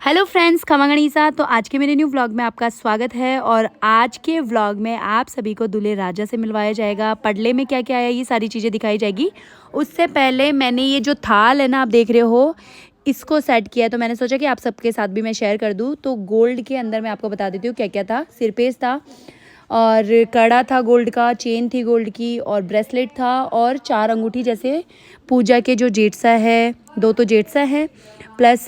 Hello friends, खमा गणिसा। तो आज के मेरे न्यू व्लॉग में आपका स्वागत है। और आज के व्लॉग में आप सभी को दूल्हे राजा से मिलवाया जाएगा। पडले में क्या क्या है ये सारी चीज़ें दिखाई जाएगी। उससे पहले मैंने ये जो थाल है ना, आप देख रहे हो, इसको सेट किया है। तो मैंने सोचा कि आप सबके साथ भी मैं शेयर कर दूँ। तो गोल्ड के अंदर मैं आपको बता देती हूँ क्या क्या था। सिरपेज था और कड़ा था गोल्ड का, चेन थी गोल्ड की और ब्रेसलेट था और 4 अंगूठी जैसे पूजा के जो जेठसा है, 2 तो जेठसा है प्लस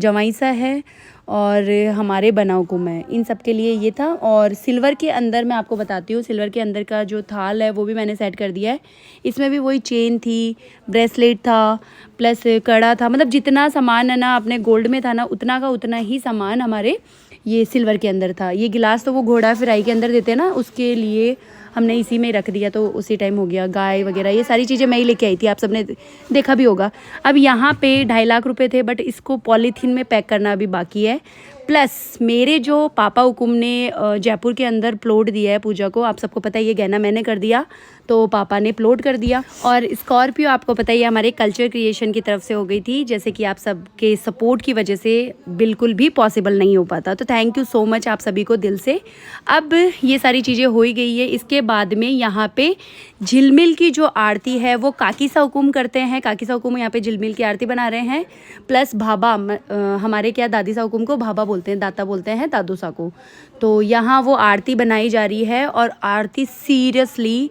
जवाईसा है और हमारे बनाव कुम है, इन सब के लिए ये था। और सिल्वर के अंदर मैं आपको बताती हूँ, सिल्वर के अंदर का जो थाल है वो भी मैंने सेट कर दिया है। इसमें भी वही चेन थी, ब्रेसलेट था प्लस कड़ा था। मतलब जितना सामान है ना अपने गोल्ड में था ना, उतना का उतना ही सामान हमारे ये सिल्वर के अंदर था। ये गिलास तो वो घोड़ा फ्राई के अंदर देते हैं ना, उसके लिए हमने इसी में रख दिया, तो उसी टाइम हो गया। गाय वगैरह ये सारी चीज़ें मैं ही लेके आई थी, आप सबने देखा भी होगा। अब यहाँ पे 2.5 लाख रुपए थे, बट इसको पॉलीथीन में पैक करना अभी बाकी है। प्लस मेरे जो पापा हुकुम ने जयपुर के अंदर प्लॉट दिया है पूजा को, आप सबको पता है ये गहना मैंने कर दिया, तो पापा ने प्लॉट कर दिया। और स्कॉर्पियो आपको पता ही है हमारे कल्चर क्रिएशन की तरफ से हो गई थी, जैसे कि आप सबके सपोर्ट की वजह से बिल्कुल भी पॉसिबल नहीं हो पाता। तो थैंक यू सो मच आप सभी को दिल से। अब ये सारी चीज़ें हो ही गई है। इसके बाद में यहाँ पे झिलमिल की जो आरती है वो काकी सा हुकुम करते हैं। काकी सा हुकुम यहाँ पे झिलमिल की आरती बना रहे हैं। प्लस भाभा, हमारे क्या दादी सा हुकुम को भाभा बोलते हैं, दाता बोलते हैं दादू सा को। तो यहाँ वो आरती बनाई जा रही है और आरती सीरियसली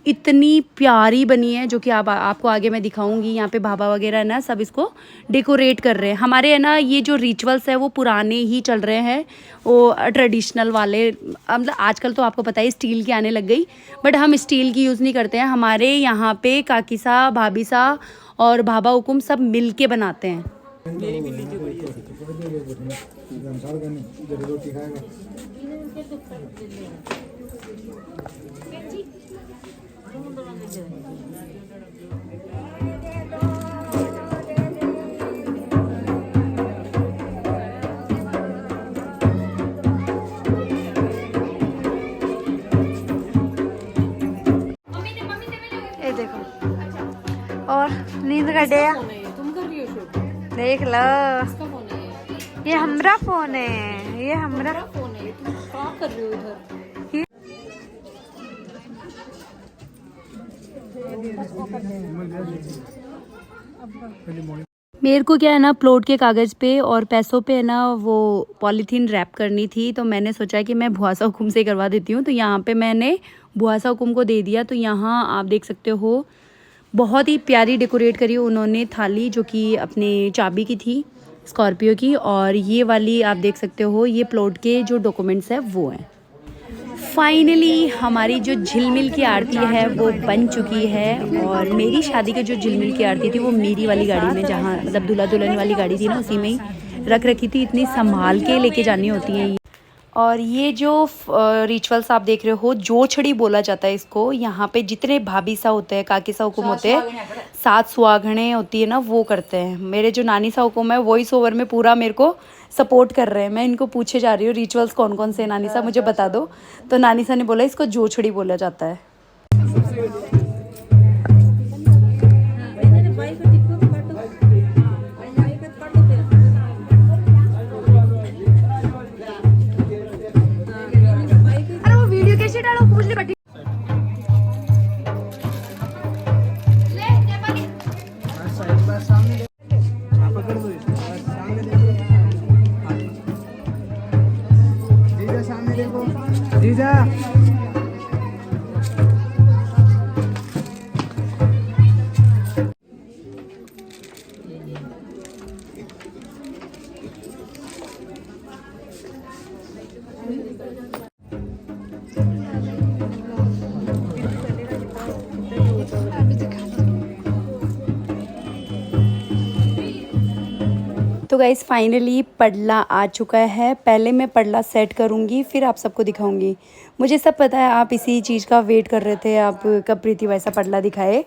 इतनी प्यारी बनी है, जो कि आपको आगे मैं दिखाऊंगी। यहाँ पे भाभा वगैरह ना सब इसको डेकोरेट कर रहे हैं। हमारे है ना ये जो रिचुअल्स है वो पुराने ही चल रहे हैं, वो ट्रेडिशनल वाले। मतलब आजकल तो आपको पता है स्टील की आने लग गई, बट हम स्टील की यूज़ नहीं करते हैं। हमारे यहाँ पे काकी सा, भाभी सा और भाभा हुकुम सब मिल के बनाते हैं। ये देखो, और नींद कर दिया, तुम कर रही हो शूट, देख लो। ये हमरा फोन है, ये हमरा फोन है। तुम क्या कर रही हो इधर? मेरे को क्या है ना, प्लॉट के कागज़ पे और पैसों पे है ना वो पॉलीथीन रैप करनी थी। तो मैंने सोचा कि मैं भुआसा हुकुम से करवा देती हूँ। तो यहाँ पे मैंने भुआसा हुकुम को दे दिया। तो यहाँ आप देख सकते हो बहुत ही प्यारी डेकोरेट करी उन्होंने थाली, जो कि अपने चाबी की थी स्कॉर्पियो की। और ये वाली आप देख सकते हो, ये प्लॉट के जो डॉक्यूमेंट्स हैं वो हैं। फाइनली हमारी जो झिलमिल की आरती है वो बन चुकी है। और मेरी शादी की जो झिलमिल की आरती थी वो मेरी वाली गाड़ी में, जहाँ मतलब दूल्हा दुल्हन वाली गाड़ी थी ना, उसी में ही रख रखी थी। इतनी संभाल के लेके जानी होती है। और ये जो रिचुअल्स आप देख रहे हो, जोछड़ी बोला जाता है इसको। यहाँ पे जितने भाभी सा होते हैं, काकी सा हुकुम होते हैं, 7 सुहागनें होती है ना, वो करते हैं। मेरे जो नानी सा हुकुम है वॉइस ओवर में पूरा मेरे को सपोर्ट कर रहे हैं। मैं इनको पूछे जा रही हूँ रिचुअल्स कौन कौन से, नानी सा मुझे बता दो। तो नानी सा ने बोला इसको जोछड़ी बोला जाता है। अरे वो वीडियो कैसे डालो, पूछ ले बैठी। जीजा तो गाइज़ फाइनली पडला आ चुका है। पहले मैं पडला सेट करूँगी, फिर आप सबको दिखाऊंगी। मुझे सब पता है, आप इसी चीज़ का वेट कर रहे थे, आप कब प्रीति वैसा पडला दिखाए।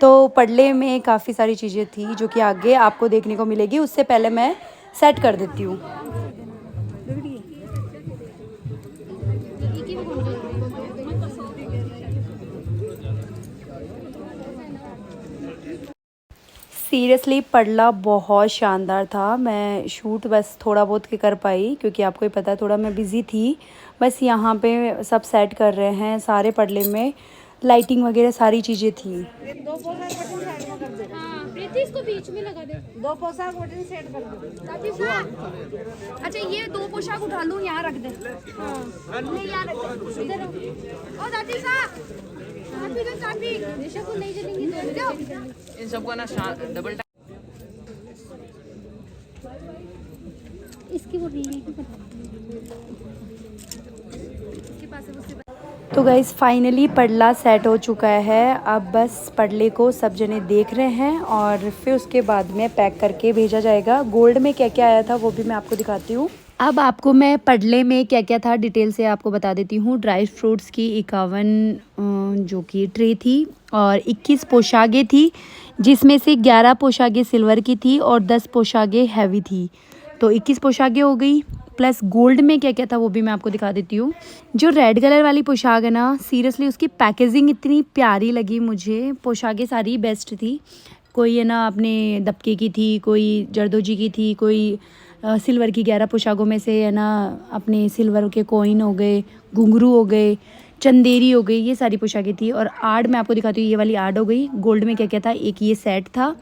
तो पडले में काफ़ी सारी चीज़ें थी जो कि आगे आपको देखने को मिलेगी। उससे पहले मैं सेट कर देती हूँ। सीरियसली पड़ला बहुत शानदार था। मैं शूट बस थोड़ा बहुत के कर पाई क्योंकि आपको ही पता है थोड़ा मैं बिज़ी थी। बस यहाँ पे सब सेट कर रहे हैं सारे पड़ले में, लाइटिंग वगैरह सारी चीज़ें थी। दो पोशाक बटन साइड में कर दे। हाँ, प्रीति इसको बीच में लगा दे। दो पोशाक बटन सेट कर दे। दादी साहब, अच्छा ये दो पोशाक उठा लूँ, यहाँ रख दे। हाँ, नहीं यहाँ रख दे। इधर ओ दादी साहब, चाबी दो चाबी। निशा को नहीं चलेंगी तो इन सबको ना डबल इसकी वो रील की पता इसके पास है उससे। तो गाइज़ फाइनली पड़ला सेट हो चुका है। अब बस पड़ले को सब जने देख रहे हैं और फिर उसके बाद में पैक करके भेजा जाएगा। गोल्ड में क्या क्या आया था वो भी मैं आपको दिखाती हूँ। अब आपको मैं पड़ले में क्या क्या था डिटेल से आपको बता देती हूँ। ड्राई फ्रूट्स की 51 जो कि ट्रे थी और 21 पोशाकें थी, जिसमें से 11 पोशाकें सिल्वर की थी और 10 पोशाकें हैवी थी। तो 21 पोशाकें हो गई। प्लस गोल्ड में क्या क्या था वो भी मैं आपको दिखा देती हूँ। जो रेड कलर वाली पोशाक है ना, सीरियसली उसकी पैकेजिंग इतनी प्यारी लगी मुझे। पोशाकें सारी बेस्ट थी। कोई है ना अपने दबके की थी, कोई जरदोजी की थी, कोई सिल्वर की 11 पोशाकों में से है ना अपने सिल्वर के कॉइन हो गए, घुंघरू हो गए, चंदेरी हो गई, ये सारी पोशाकें थी। और आर्ट मैं आपको दिखाती हूँ, ये वाली आर्ट हो गई। गोल्ड में क्या क्या था, एक ये सेट था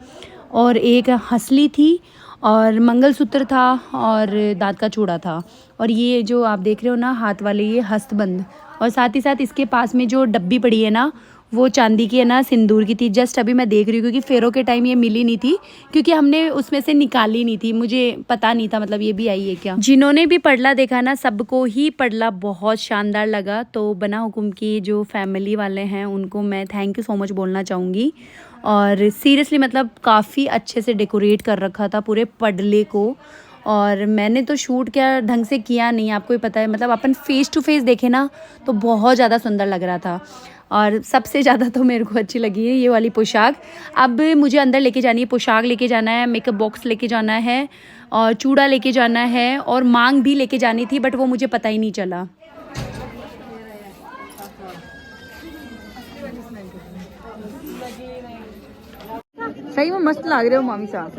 और एक हंसली थी और मंगलसूत्र था और दांत का चूड़ा था। और ये जो आप देख रहे हो ना हाथ वाले, ये हस्तबंद। और साथ ही साथ इसके पास में जो डब्बी पड़ी है ना, वो चांदी की है ना, सिंदूर की थी। जस्ट अभी मैं देख रही हूँ क्योंकि फेरों के टाइम ये मिली नहीं थी, क्योंकि हमने उसमें से निकाली नहीं थी, मुझे पता नहीं था मतलब ये भी आई है क्या। जिन्होंने भी पड़ला देखा ना, सबको ही पड़ला बहुत शानदार लगा। तो बना हुकुम की जो फैमिली वाले हैं उनको मैं थैंक यू सो मच बोलना चाहूँगी। और सीरियसली मतलब काफ़ी अच्छे से डेकोरेट कर रखा था पूरे पड़ले को। और मैंने तो शूट क्या ढंग से किया नहीं, आपको ही पता है, मतलब अपन फेस टू फेस देखे ना तो बहुत ज़्यादा सुंदर लग रहा था। और सबसे ज़्यादा तो मेरे को अच्छी लगी है ये वाली पोशाक। अब मुझे अंदर लेके जानी है, पोशाक लेके जाना है, मेकअप बॉक्स लेके जाना है और चूड़ा लेके जाना है और मांग भी लेके जानी थी, बट वो मुझे पता ही नहीं चला। सही में मस्त लग रहे हो मामी साहब।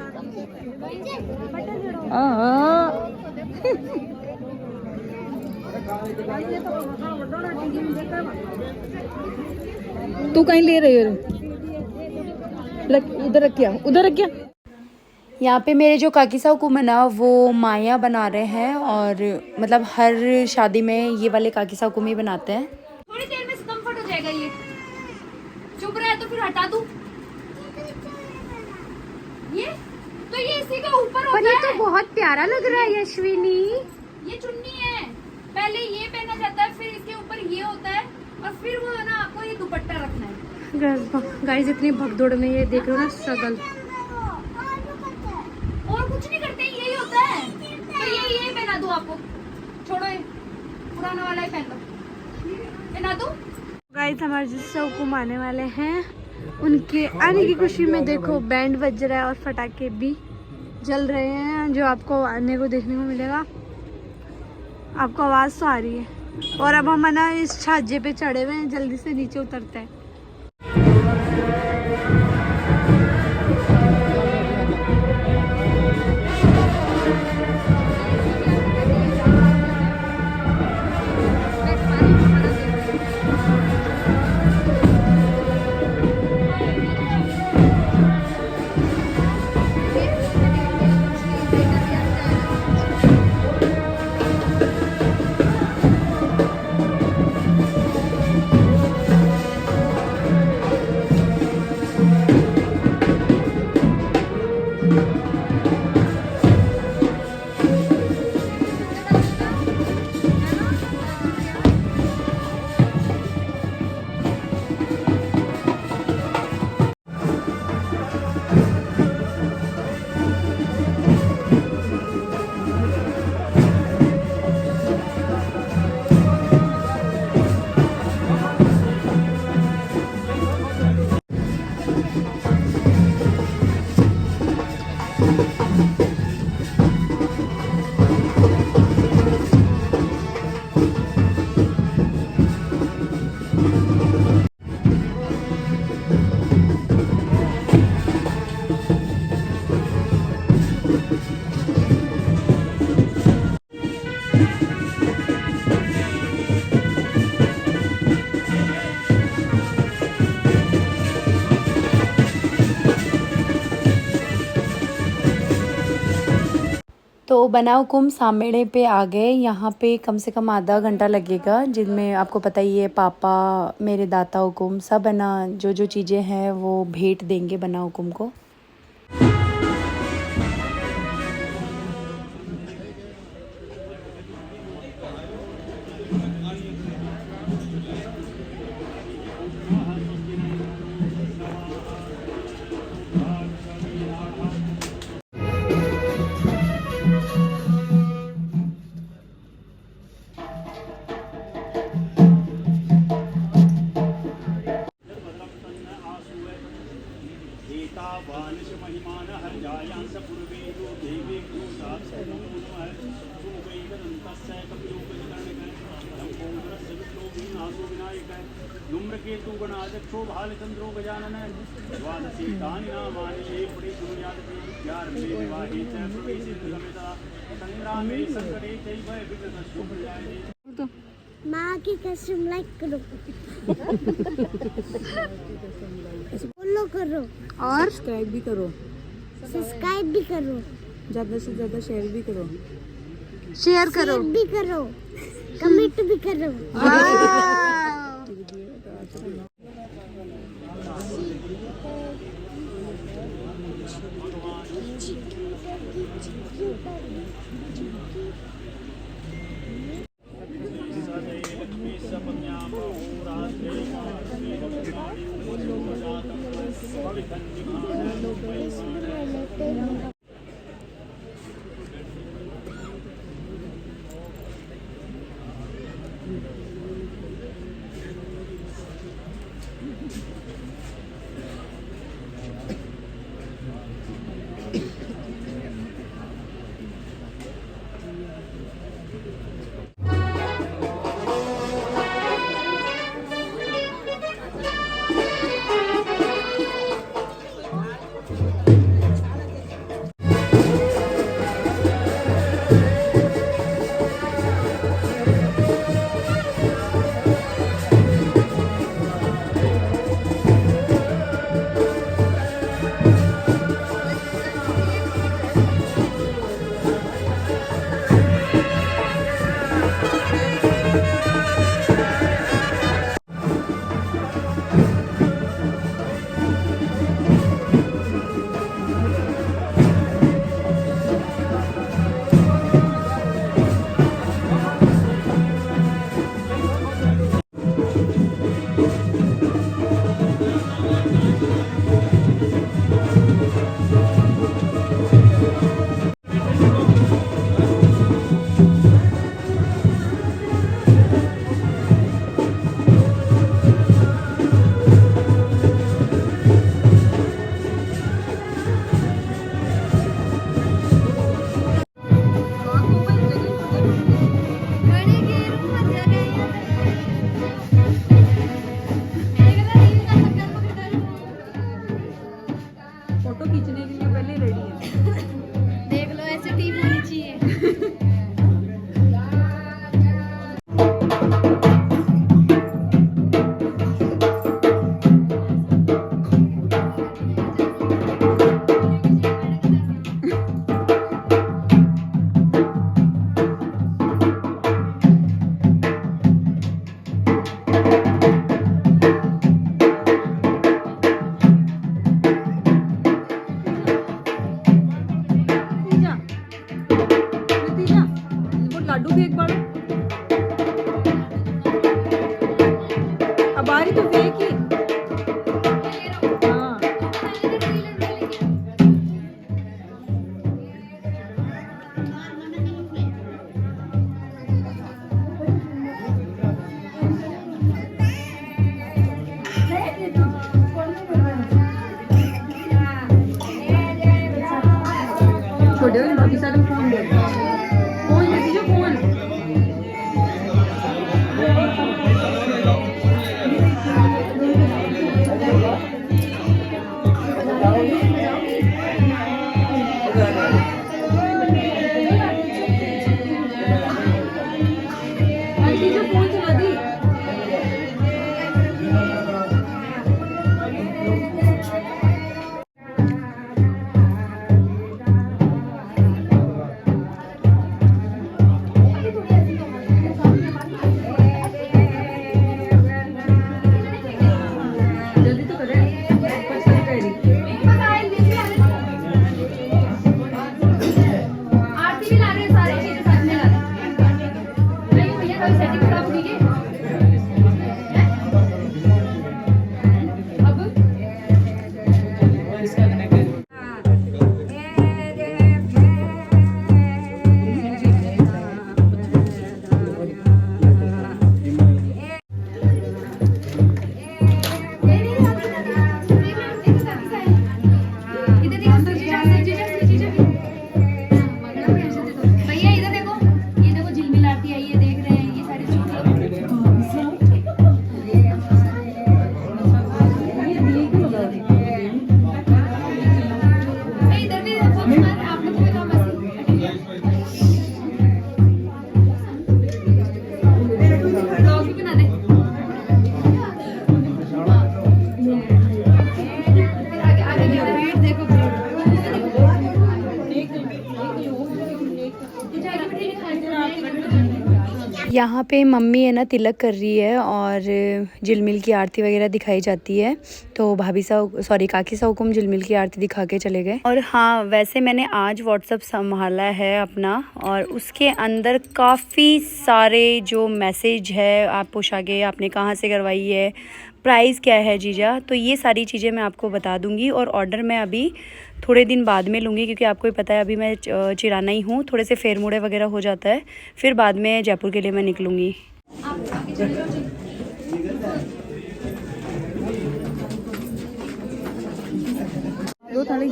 तू कहीं ले रही हो? इधर रख क्या, उधर रख क्या। यहाँ पे मेरे जो काकी साहब है ना, वो माया बना रहे हैं और मतलब हर शादी में ये वाले काकी साहब ही बनाते हैं। थोड़ी देर में कंफर्ट हो जाएगा ये। चुप रहा है तो फिर हटा दूं। ये इसी के ऊपर होता है। ये तो बहुत प्यारा लग रहा है यशविनी। ये चुन्नी है, पहले ये पहना जाता है, फिर इसके ऊपर ये होता है और फिर वो है ना आपको ये दुपट्टा रखना है। गाइस इतनी भगदौड़ में ये देख रहे हो ना स्ट्रगल। और कुछ नहीं करते, यही होता है। तो ये पहना दूं आपको, छोड़ो ये पुराना वाला ही पहन लो, पहना दूं। गाइस हमारे जिससे हुकुम आने वाले हैं, उनके आने की खुशी में देखो बैंड बज रहा है और पटाखे भी जल रहे हैं, जो आपको आने को देखने को मिलेगा। आपको आवाज़ तो आ रही है। और अब हम ना इस छाजे पे चढ़े हुए हैं, जल्दी से नीचे उतरते हैं। तो बना हुकुम सामने पे आ गए। यहाँ पे कम से कम आधा घंटा लगेगा, जिनमें आपको पता ही है पापा, मेरे दाता हुकुम सब है ना, जो जो चीज़ें हैं वो भेंट देंगे बना हुकुम को। धूम्रकेतु गणाध्यक्षो भालचंद्रो गजानन द्वादशी तानि नामानि यारम्भे विवाहे च प्रवेशे समिता संग्रामे संकटे चैव विघ्नस्तु प्रजाये। माँ की कसम लाइक करो, फॉलो करो और सब्सक्राइब भी करो, सब्सक्राइब भी करो, ज़्यादा से ज़्यादा शेयर भी करो, शेयर भी करो, कमेंट भी करो। फोटो खींचने के लिए पहले रेडी है। देख लो ऐसे टीम होनी चाहिए। लाडू भी एक बार अब आ रही तो फेंक ही। हाँ छोटे वाले बाकी सारे फोन दे दीजिए फोन। यहाँ पे मम्मी है ना तिलक कर रही है और झिलमिल की आरती वगैरह दिखाई जाती है। तो भाभी साहब काकी साहब को झिलमिल की आरती दिखा के चले गए। और हाँ, वैसे मैंने आज व्हाट्सअप संभाला है अपना और उसके अंदर काफ़ी सारे जो मैसेज है, आप पूछागे आपने कहाँ से करवाई है, प्राइस क्या है जीजा, तो ये सारी चीज़ें मैं आपको बता दूंगी। और ऑर्डर मैं अभी थोड़े दिन बाद में लूँगी क्योंकि आपको ही पता है अभी मैं चिराना ही हूँ, थोड़े से फेर मुड़े वगैरह हो जाता है, फिर बाद में जयपुर के लिए मैं निकलूँगी। दो थाली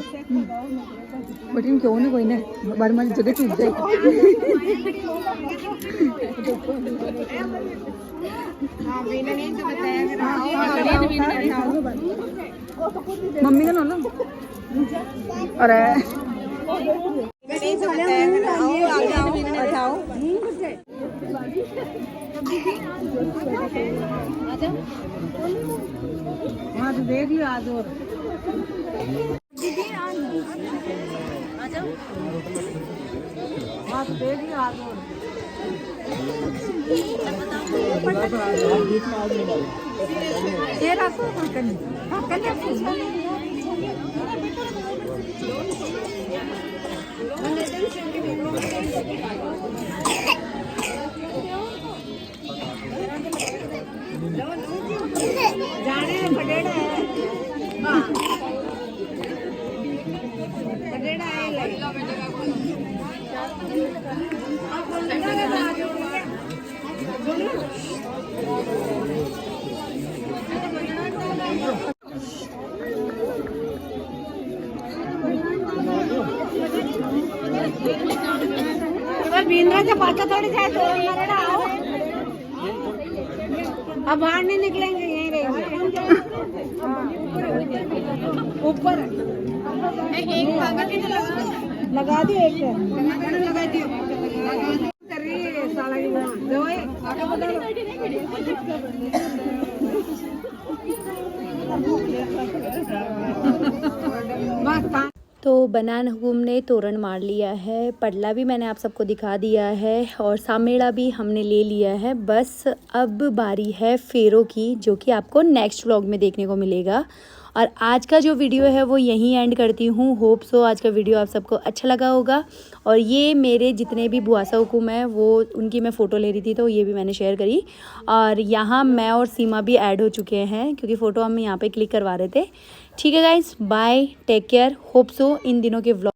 बटिन क्यों नहीं कोई ने बार बार जगह चूक जाए। मम्मी का ना लो। अरे हाँ तो देख लियो आज और हाँ तो देख लियो आज और ये रखो जाने पटेड़ा है पटेड़ा बींद्रा पाचा थोड़ी जाए तो आओ। अब बाहर नहीं निकलेंगे, यहीं रहेंगे ऊपर। एक लगा दियो, एक लगा दियो कर रही है साला की दो आगे बता। तो बनान हुकुम ने तोरण मार लिया है, पडला भी मैंने आप सबको दिखा दिया है और सामेड़ा भी हमने ले लिया है। बस अब बारी है फेरों की, जो कि आपको नेक्स्ट व्लॉग में देखने को मिलेगा। और आज का जो वीडियो है वो यहीं एंड करती हूँ। होप सो आज का वीडियो आप सबको अच्छा लगा होगा। और ये मेरे जितने भी बुआसा हुकुम है वो उनकी मैं फ़ोटो ले रही थी तो ये भी मैंने शेयर करी। और यहाँ मैं और सीमा भी ऐड हो चुके हैं क्योंकि फ़ोटो हम यहाँ पे क्लिक करवा रहे थे। ठीक है guys, bye, take care. Hope so इन दिनों के व्लॉग